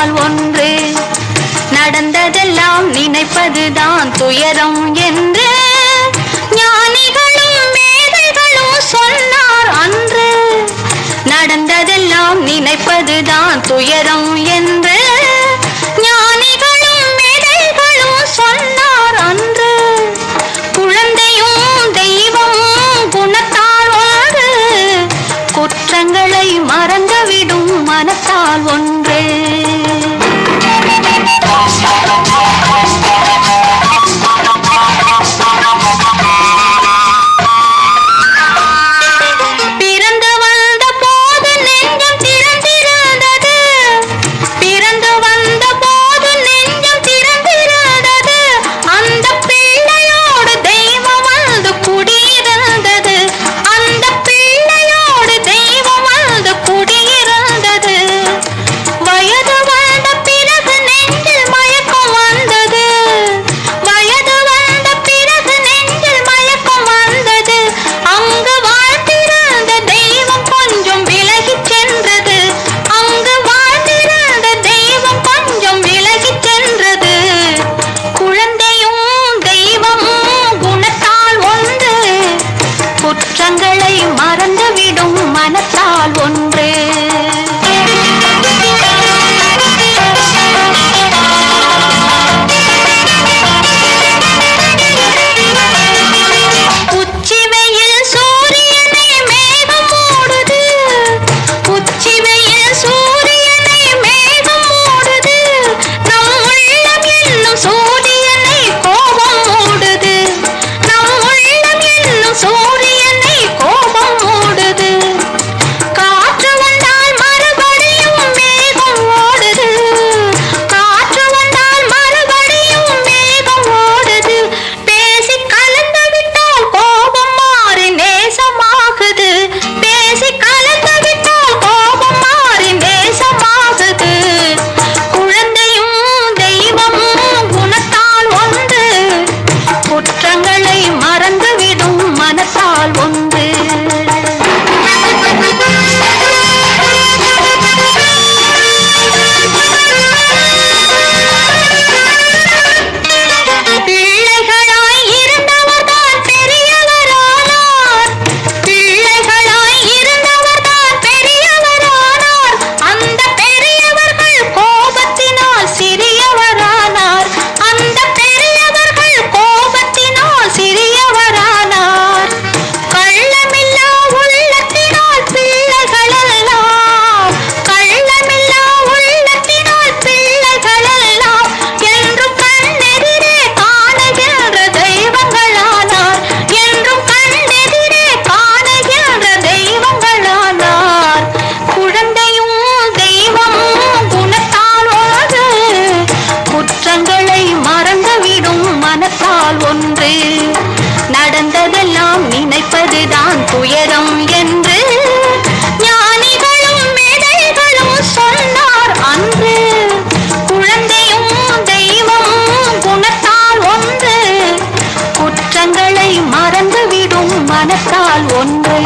மனத்தால் ஒன்று. நடந்ததெல்லாம் நினைப்பதுதான் துயரம் என்று ஞானிகளும் மேதைகளும் சொன்னார் அன்று. நடந்ததெல்லாம் நினைப்பதுதான் துயரம் என்று ஞானிகளும் மேதைகளும் சொன்னார் அன்று. குழந்தையும் தெய்வமும் குணத்தால் ஒன்று. குற்றங்களை மறந்துவிடும் மனத்தால் ஒன்று. குற்றங்களை மறந்துவிடும் மனத்தால் ஒன்று. உச்சி வெயில் சூரியனை மேகம் மூடுது. உச்சி வெயில் சூரியனை மேகம் மூடுது. நம் உள்ளம் என்னும் சூரியனை கோபம் மூடுது. நம் உள்ளம் என்னும் சூரியனை கோபம் மூடுது. காற்று வந்தால் மறுபடியும் மேகம் ஓடுது. காற்று வந்தால் மறுபடியும் மேகம் ஓடுது. பேசி கலந்து விட்டால் கோபம் மாறி நேசமாகுது. பேசி கலந்து விட்டால் கோபம் மாறி நேசமாகுது. குழந்தையும் தெய்வமும் குணத்தால் ஒன்று. குற்றங்களை மறந்துவிடும் மனத்தால் ஒன்று. பிள்ளைகளாய் இருந்தவர்தான் பெரியவரானார். பிள்ளைகளாய் இருந்தவர்தான் பெரியவரானார். அந்த பெரியவர்கள் கோபத்தினால் சிறியவரானார். அந்த பெரியவர்கள் கோபத்தினால் சிறியவரானார். கள்ளமில்லா உள்ளத்தினால் பிள்ளைகளெல்லாம். கள்ளமில்லா உள்ளத்தினால் பிள்ளைகளெல்லாம் என்றும் கண்ணெதிரே காணுகின்ற தெய்வங்களானார். என்றும் கண்ணெதிரே காணுகின்ற தெய்வங்களானார். குழந்தையும் தெய்வமும் குணத்தால் ஒன்று. குற்றங்களை மறந்துவிடும் மனத்தால் ஒன்று. நடந்ததெல்லாம் நினைப்பதுதான் துயரம் என்று ஞானிகளும் மேதைகளும் சொன்னார் அன்று. குழந்தையும் தெய்வமும் குணத்தால் ஒன்று. குற்றங்களை மறந்துவிடும் மனத்தால் ஒன்று.